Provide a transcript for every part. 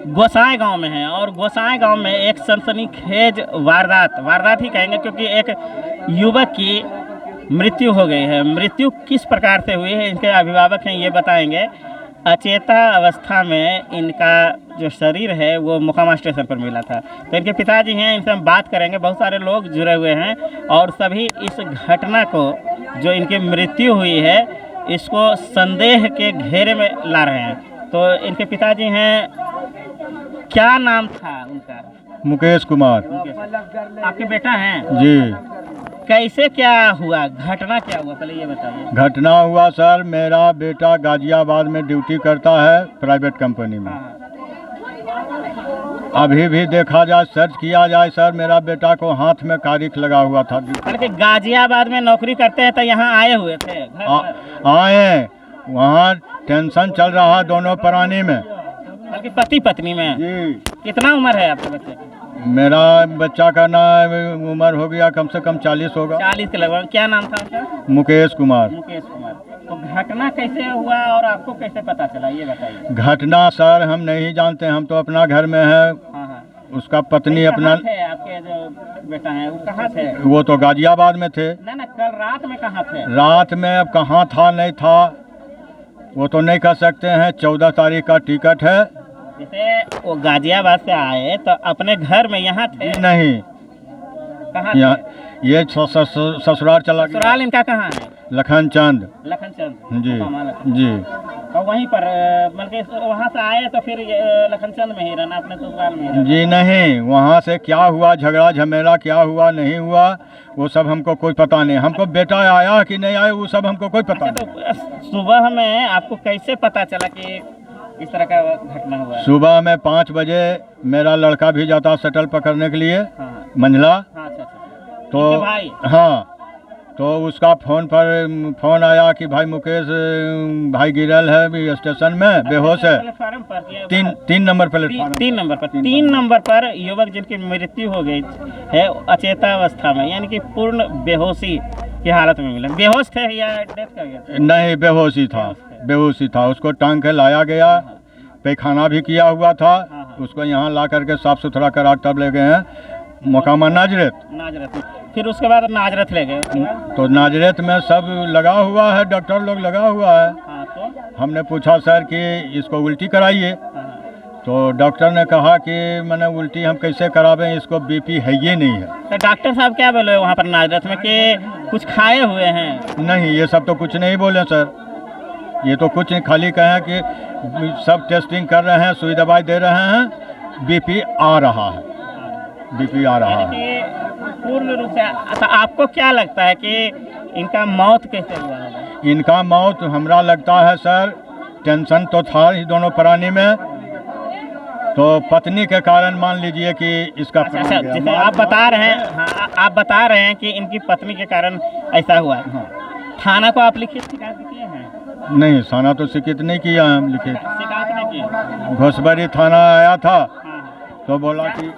गोसाई गांव में है और गोसाई गांव में एक सनसनीखेज वारदात ही कहेंगे, क्योंकि एक युवक की मृत्यु हो गई है। मृत्यु किस प्रकार से हुई है, इनके अभिभावक हैं, ये बताएंगे। अचेता अवस्था में इनका जो शरीर है वो मोकामा स्टेशन पर मिला था। तो इनके पिताजी हैं, इनसे हम बात करेंगे। बहुत सारे लोग जुड़े हुए हैं और सभी इस घटना को, जो इनकी मृत्यु हुई है, इसको संदेह के घेरे में ला रहे हैं। तो इनके पिताजी हैं, क्या नाम था उनका? मुकेश कुमार। आपके बेटा हैं जी। कैसे क्या हुआ, घटना क्या हुआ, पहले ये बताइए। घटना हुआ सर, मेरा बेटा गाजियाबाद में ड्यूटी करता है प्राइवेट कंपनी में। अभी भी देखा जाए, सर्च किया जाए सर, मेरा बेटा को हाथ में कारिख लगा हुआ था। गाजियाबाद में नौकरी करते हैं तो यहाँ आए हुए थे घर पर? आए, वहाँ टेंशन चल रहा दोनों प्राणी में, बल्कि पति पत्नी में जी। कितना उम्र है आपके बच्चे की? मेरा बच्चा का ना उम्र हो गया कम से कम 40 होगा। 40 के लगभग। क्या नाम था उनका? मुकेश कुमार। मुकेश कुमार। तो घटना कैसे हुआ और आपको कैसे पता चला, ये बताइए। घटना सर हम नहीं जानते, हम तो अपना घर में है। हाँ हाँ। उसका पत्नी अपना थे आपके जो बेटा है, वो कहाँ थे? वो तो गाजियाबाद में थे। ना कल रात में कहाँ थे? रात में अब कहाँ था नहीं था वो तो नहीं कह सकते हैं। 14 तारीख का टिकट है। जैसे वो गाजियाबाद से आए तो अपने घर में यहाँ थे? नहीं, कहाँ यहाँ थे? ये ससुराल चला गया। ससुराल इनका कहाँ है? लखनचंद। लखनचंद जी जी। तो वहीं पर मतलब वहाँ से आए तो फिर लखनचंद में ही रहना, अपने ससुराल में ही रहना? जी नहीं, वहाँ से क्या हुआ, झगड़ा झमेला क्या हुआ नहीं हुआ वो सब हमको कोई पता नहीं। हमको बेटा आया कि नहीं आया वो सब हमको कोई पता नहीं। तो सुबह में आपको कैसे पता चला कि इस तरह का घटना हुआ? सुबह में 5 बजे मेरा लड़का भी जाता शटल पकड़ने के लिए। हाँ। मंझला। हाँ, अच्छा। तो भाई? हाँ, तो उसका फोन आया कि भाई मुकेश भाई गिरल है भी स्टेशन में, बेहोश है। प्लेटफार्म पर 3 नंबर प्लेटफार्म। 3 नंबर पर युवक जिनकी मृत्यु हो गई है अचेता अवस्था में, यानी कि पूर्ण बेहोशी की हालत में मिला। बेहोश थे या डेथ कर गया? नहीं, बेहोशी था। उसको टांग के लाया गया, पैखाना भी किया हुआ था। उसको यहाँ ला करके साफ सुथरा करा तब ले गए हैं मोकामा नाजरत। फिर उसके बाद नाजरत ले गए। तो नाजरत में सब लगा हुआ है, डॉक्टर लोग लगा हुआ है। हाँ, तो हमने पूछा सर कि इसको उल्टी कराइए। तो डॉक्टर ने कहा कि मैंने उल्टी हम कैसे करावें, इसको बीपी है ये नहीं है। तो डॉक्टर साहब क्या बोले वहाँ पर नाजरत में कि कुछ खाए हुए हैं? नहीं, ये सब तो कुछ नहीं बोले सर। ये तो कुछ नहीं, खाली कहे कि सब टेस्टिंग कर रहे हैं, सुई दवाई दे रहे हैं, बीपी आ रहा है। पूर्ण रूप से। अच्छा, आपको क्या लगता है कि इनका मौत कैसे हुआ होगा? इनका मौत हमरा लगता है सर, टेंशन तो था ही दोनों प्राणी में, तो पत्नी के कारण मान लीजिए कि इसका अच्छा, जैसे आप बता रहे हैं। हाँ, आप बता रहे हैं कि इनकी पत्नी के कारण ऐसा हुआ है। हाँ। थाना को आप लिखित शिकायत किए हैं? नहीं, थाना तो शिकायत नहीं किया हम लिखित। शिकायत नहीं किए? घोसबरी थाना आया था। हाँ। तो बोला कि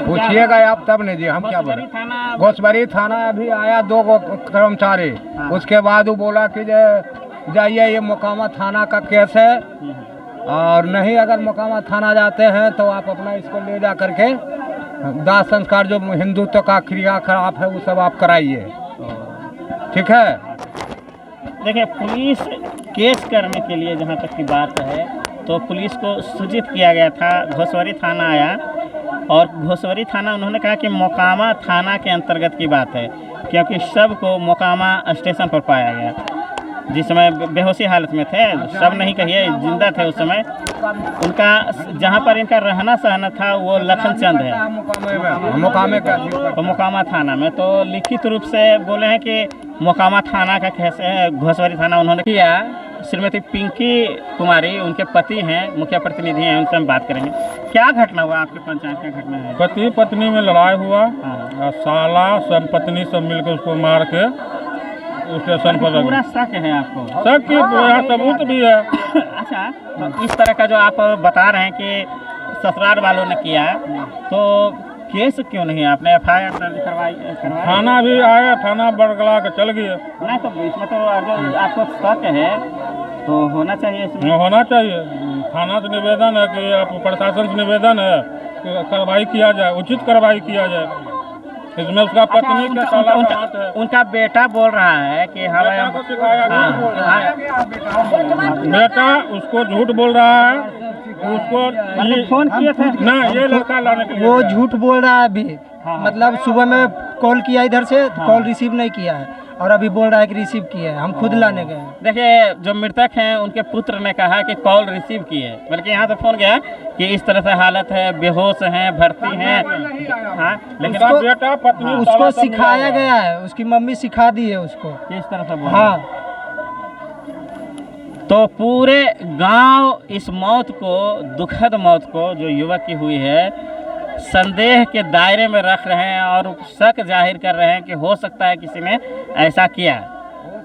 पूछिएगा आप तब नहीं जी हम क्या बोले। घोसबरी थाना अभी आया 2 कर्मचारी। हाँ। उसके बाद वो बोला कि जाइए ये मोकामा थाना का केस है, और नहीं अगर मोकामा थाना जाते हैं तो आप अपना इसको ले जा करके दाह संस्कार जो हिंदुत्व का क्रियाकलाप है वो सब आप कराइए। ठीक है। देखिए, पुलिस केस करने के लिए जहाँ तक की बात है तो पुलिस को सूचित किया गया था। घोसवरी थाना आया और घोसवरी थाना उन्होंने कहा कि मोकामा थाना के अंतर्गत की बात है, क्योंकि शव को मोकामा स्टेशन पर पाया गया। जिस समय बेहोशी हालत में थे, शव नहीं कहिए, जिंदा थे उस समय। उनका जहाँ पर इनका रहना सहना था वो लखनचंद है, मोकामा थाना में। तो लिखित रूप से बोले हैं कि मोकामा थाना का कैसे घोसवरी थाना उन्होंने किया। श्रीमती पिंकी कुमारी उनके पति हैं, मुखिया प्रतिनिधि हैं, उनसे हम बात करेंगे। क्या घटना हुआ आपके पंचायत का? घटना है पति पत्नी में लड़ाई हुआ। साला सब पत्नी सब मिलकर उसको मार के स्टेशन पर। पूरा शक है आपको? शक की यहाँ सबूत भी है। अच्छा, तो इस तरह का जो आप बता रहे हैं कि ससुराल वालों ने किया, तो केस क्यों नहीं आपने FIR दर्ज करवाई? थाना भी आया, थाना बरगला के चल गया। नहीं, तो इसमें तो जो आपको शक है तो होना चाहिए इसमें। होना चाहिए। थाना से निवेदन है कि आप प्रशासन से निवेदन है कि कार्रवाई किया जाए, उचित कार्रवाई किया जाए। इसमें उसका पत्नी का काला हाथ है। उनका बेटा बोल रहा है कि बेटा को सिखाया, झूठ बोल रहा है। बेटा उसको झूठ बोल रहा है, उसको ये फोन किए थे ना, ये लड़का लाने के लिए वो गया है। झूठ बोल रहा है अभी। मतलब सुबह में कॉल किया इधर से, कॉल रिसीव नहीं किया है, और अभी बोल रहा है कि रिसीव किया है, हम खुद लाने गए हैं। देखिए, जो मृतक हैं उनके पुत्र ने कहा कि कॉल रिसीव की है, बल्कि यहाँ से फोन गया कि इस तरह से हालत है, बेहोश हैं, भर्ती हैं। हाँ, लेकिन उसका बेटा पत्नी उसको साला सब सिखाया मिला गया है, उसकी मम्मी सिखा दी है उसको। किस तरह से बोल हाँ, तो पूरे गांव इस मौत को, दुखद मौत को जो युवक की हुई है, संदेह के दायरे में रख रहे हैं और शक जाहिर कर रहे हैं कि हो सकता है किसी ने ऐसा किया।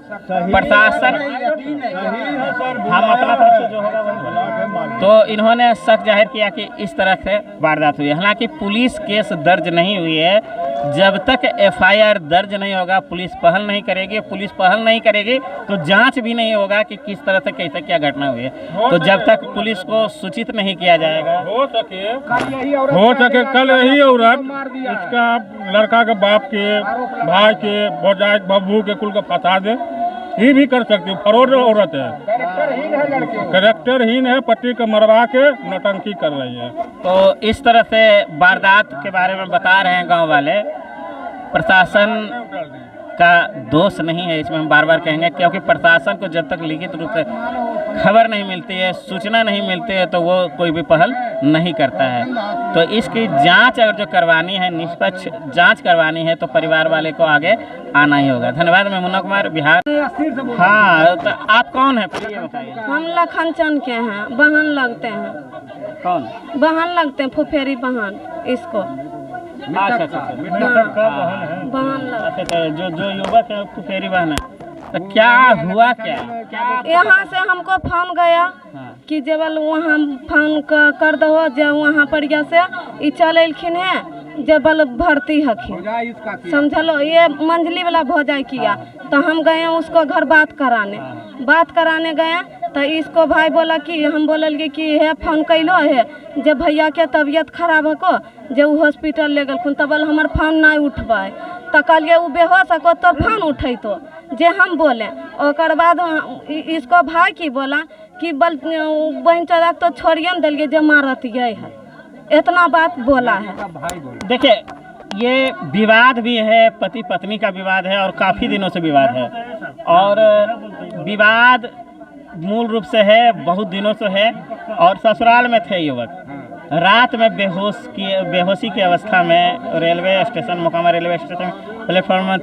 प्रशासन हम अपना तरफ से जो होगा वही बोलेंगे। तो इन्होंने शक जाहिर किया कि इस तरह से वारदात हुई है। हालांकि पुलिस केस दर्ज नहीं हुई है। जब तक एफआईआर दर्ज नहीं होगा, पुलिस पहल नहीं करेगी। पुलिस पहल नहीं करेगी तो जांच भी नहीं होगा कि किस तरह से कैसे क्या घटना हुई है। तो जब तक पुलिस को सूचित नहीं किया जाएगा, हो सके कल यही औरत इसका लड़का के बाप के, भाई के, भौजाई बबू के कुल का फंसा दे, ये भी कर सकती है। फरोड औरत है, कैरेक्टरहीन है, पट्टी को मरवा के नौटंकी कर रही है। तो इस तरह से वारदात के बारे में बता रहे हैं गांव वाले। प्रशासन का दोष नहीं है, इसमें हम बार बार कहेंगे, क्योंकि प्रशासन को जब तक लिखित रूप से खबर नहीं मिलती है, सूचना नहीं मिलती है, तो वो कोई भी पहल नहीं करता है। तो इसकी जांच अगर जो करवानी है, निष्पक्ष जांच करवानी है, तो परिवार वाले को आगे आना ही होगा। धन्यवाद। मैं मुन्ना कुमार, बिहार। हाँ, तो आप कौन है पहले ये बताइए। हम लखन चंद के हैं, बहन लगते हैं। कौन? बहन लगते हैं, फुफेरी बहन इसको। अच्छा, बहन लगते। अच्छा, जो युवक है फुफेरी बहन है, तो क्या हुआ क्या? यहाँ से हमको फोन गया कि जेबल वहाँ फोन कर दो, जे वहाँ पर से ई चल एलखिन है, जेबल भर्ती हखिन, समझलो। ये मंझली वाला भौजाई किया, तो हम गए उसको घर बात कराने गए। तो इसको भाई बोला कि हम बोलल कि हे फोन कैलो है, जब भैया के तबीयत खराब हको, जो हॉस्पिटल ले गलखुन, तबल हमार फोन नहीं उठबै। तो कहलिए वो बेहोश हको तो फोन उठैतो, जे हम बोले। ओकर बाद इसको भाई की बोला कि बहन चौदह तो छोड़िए न दिलिए, जो मारत ये है, इतना बात बोला है। देखिए, ये विवाद भी है, पति पत्नी का विवाद है और काफ़ी दिनों से विवाद है। और विवाद मूल रूप से है, बहुत दिनों से है। और ससुराल में थे युवक, रात में बेहोशी की अवस्था में railway station, Mokama railway station platform में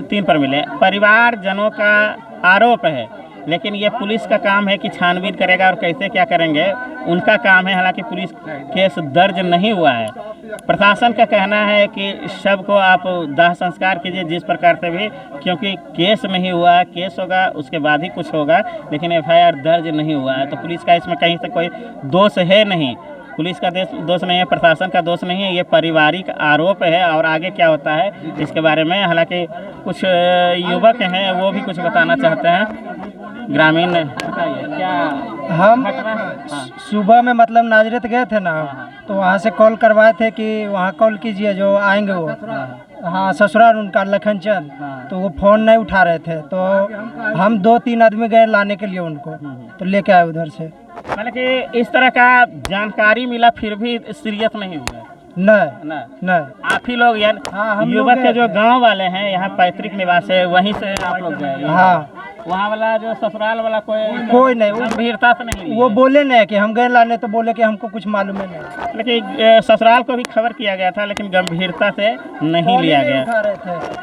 तीन पर मिले। परिवारजनों का आरोप है, लेकिन ये पुलिस का काम है कि छानबीन करेगा और कैसे क्या करेंगे, उनका काम है। हालांकि पुलिस केस दर्ज नहीं हुआ है। प्रशासन का कहना है कि शव को आप दाह संस्कार कीजिए जिस प्रकार से भी, क्योंकि केस नहीं हुआ है। केस होगा उसके बाद ही कुछ होगा, लेकिन एफआईआर दर्ज नहीं हुआ है। तो पुलिस का इसमें कहीं से कोई दोष है नहीं। पुलिस का दोष नहीं है, प्रशासन का दोष नहीं है, ये पारिवारिक आरोप है। और आगे क्या होता है इसके बारे में, हालांकि कुछ युवक हैं वो भी कुछ बताना चाहते हैं। ग्रामीण क्या हम सुबह में मतलब नाजरत गए थे ना, तो वहाँ से कॉल करवाए थे कि वहाँ कॉल कीजिए, जो आएंगे वो। हाँ, ससुराल उनका लखन चंद, तो वो फ़ोन नहीं उठा रहे थे। तो हम 2-3 आदमी गए लाने के लिए उनको, तो लेके आए उधर से। मतलब कि इस तरह का जानकारी मिला, फिर भी सीरियस नहीं हुआ। नहीं। आप ही लोग यार, हम युवक के जो गांव वाले हैं, यहाँ पैतृक निवास है, वहीं से आप लोग गए। हाँ, वहाँ वाला जो ससुराल वाला कोई नहीं, गंभीरता से नहीं वो बोले नहीं कि हम गए लाने, तो बोले कि हमको कुछ मालूम है नहीं। लेकिन ससुराल को भी खबर किया गया था, लेकिन गंभीरता से नहीं लिया गया।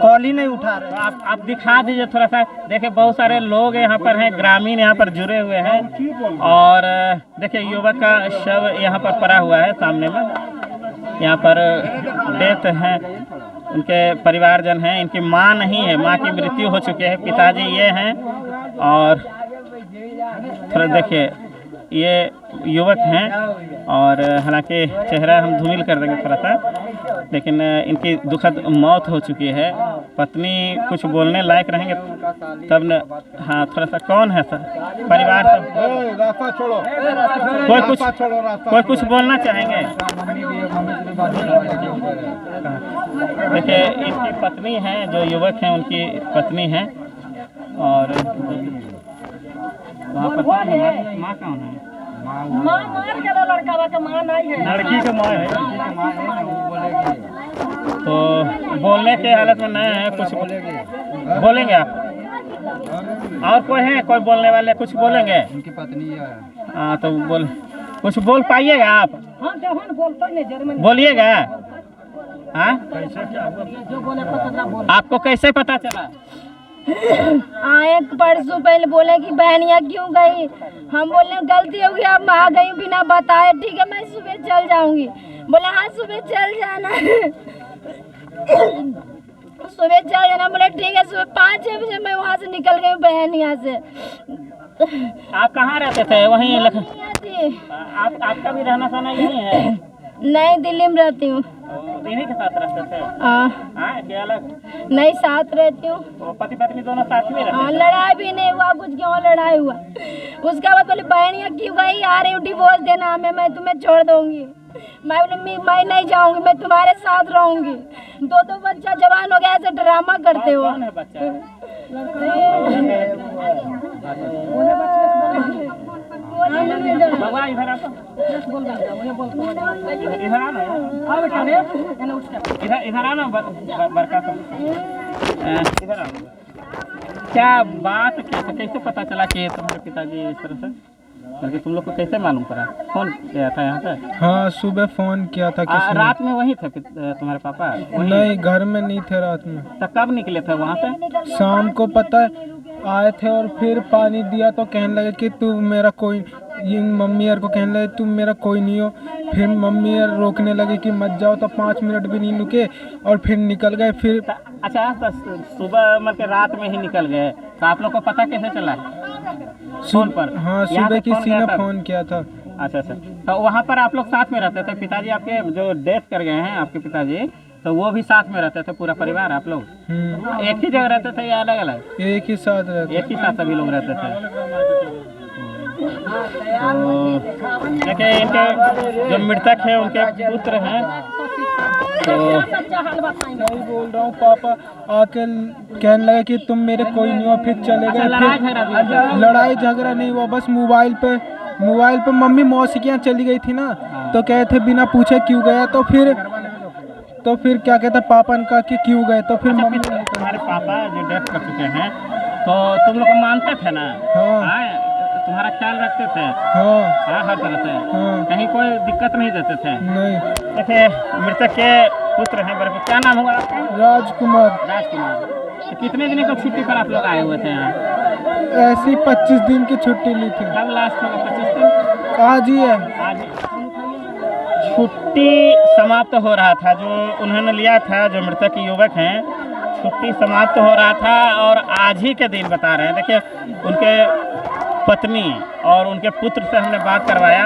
कॉल ही नहीं उठा रहे। तो आप दिखा दीजिए थोड़ा सा। देखिए, बहुत सारे लोग यहाँ पर हैं, ग्रामीण यहाँ पर जुड़े हुए हैं। और देखिए, युवक का शव यहाँ पर पड़ा हुआ है सामने में। यहाँ पर डेथ है, उनके परिवारजन हैं। इनकी माँ नहीं है, माँ की मृत्यु हो चुकी है। पिताजी ये हैं। और थोड़ा देखिए, ये युवक हैं और हालांकि चेहरा हम धूमिल कर देंगे थोड़ा सा, लेकिन इनकी दुखद मौत हो चुकी है। पत्नी कुछ बोलने लायक रहेंगे तब न। हाँ, थोड़ा सा कौन है सर परिवार सब? रास्ता छोड़ो, कोई कुछ बोलना चाहेंगे? देखिए, इनकी पत्नी है, जो युवक हैं उनकी पत्नी है। और वहाँ पर माँ कौन है? लड़की के माँ है। तो बोलने के हालत में नहीं है, कुछ बोलेंगे आप? और कोई है, कोई बोलने वाले कुछ बोलेंगे? उनकी पत्नी है। हाँ, तो कुछ बोल पाइएगा आप? बोलिएगा। हाँ, आपको कैसे पता चला? आए परसों पहले बोले कि बहनिया क्यों गई, हम बोले गलती हो गई, अब आ गई बिना बताए। ठीक है, मैं सुबह चल जाऊंगी। बोले हाँ सुबह चल जाना। सुबह चल जाना। बोले ठीक है। सुबह 5-6 बजे मैं वहाँ से निकल गई बहनिया से। आप कहाँ रहते थे? वहीं थी। आपका भी रहना सहना यहीं है? नहीं, दिल्ली में रहती हूँ। इन्हीं के साथ रहते थे? हाँ, क्या अलग? नहीं, साथ रहती हूँ। तो पति पत्नी दोनों साथ में रहते? हाँ, लड़ाई भी नहीं हुआ कुछ, क्यों लड़ाई हुआ? उसके बाद बोले बहनिया क्यों गई, आ रही हूँ डिवोर्स देना हमें, मैं तुम्हें छोड़ दूंगी। मैं बोले मैं नहीं जाऊंगी, मैं तुम्हारे साथ रहूंगी। 2 बच्चा जवान हो गया, ऐसे ड्रामा करते हो। कौन है बच्चा? बाबा इधर आ, इधर आना, इधर आना, बड़का इधर आ। क्या बात कैसे पता चला कि तुम्हारे पिताजी इस तरह से करके? तुम लोग को कैसे मालूम पड़ा? फोन किया था यहाँ पे? हाँ, सुबह फ़ोन किया था किसी रात में वहीं थे तुम्हारे पापा? नहीं, घर में नहीं थे रात में। तो कब निकले थे वहाँ पे? शाम को पता है आए थे और फिर पानी दिया तो कहने लगे कि तू मेरा कोई, ये मम्मी यार को कहने लगे तुम मेरा कोई नहीं हो। फिर मम्मी यार रोकने लगे कि मत जाओ, तो 5 मिनट भी नहीं रुके और फिर निकल गए। फिर अच्छा, तो सुबह मतलब रात में ही निकल गए, तो आप लोग को पता कैसे चला? फोन पर? हाँ, सुबह किसी ने फ़ोन किया था। अच्छा, तो वहाँ पर आप लोग साथ में रहते थे? पिताजी आपके जो डेथ कर गए हैं आपके पिताजी, तो वो भी साथ में रहते थे पूरा परिवार आप लोग? एक ही जगह रहते थे या अलग अलग? एक ही साथ रहते। एक ही साथ सभी लोग रहते थे। तो देखिए, इनके जो मृतक है उनके पुत्र हैं। तो नहीं बोल रहा हूँ, पापा आके कहने लगे कि तुम मेरे कोई नहीं हो, फिर चले गए। लड़ाई झगड़ा नहीं हुआ, बस मोबाइल पे मम्मी मौसी के यहाँ चली गई थी ना, तो कहे थे बिना पूछे क्यों गया। तो फिर क्या कहते पापा ने कहा कि क्यों गए, तो फिर मम्मी तुम्हारे पापा जो डेथ कर चुके हैं, तो तुम लोग को मानते थे ना? हाँ, तुम्हारा ख्याल रखते थे? हाँ, हर तरह से? हाँ, कहीं कोई दिक्कत नहीं देते थे? नहीं। देखिए, मृतक के पुत्र हैं, बड़े क्या नाम होगा आपका? राजकुमार। तो कितने दिन की छुट्टी पर आप लोग आए हुए थे यहाँ? ऐसी 25 दिन की छुट्टी ली थी। कब लास्ट होगा? 25 दिन आज ही है। आज छुट्टी समाप्त हो रहा था, जो उन्होंने लिया था, जो मृतक युवक हैं, छुट्टी समाप्त हो रहा था और आज ही के दिन बता रहे हैं। देखिए, उनके पत्नी और उनके पुत्र से हमने बात करवाया।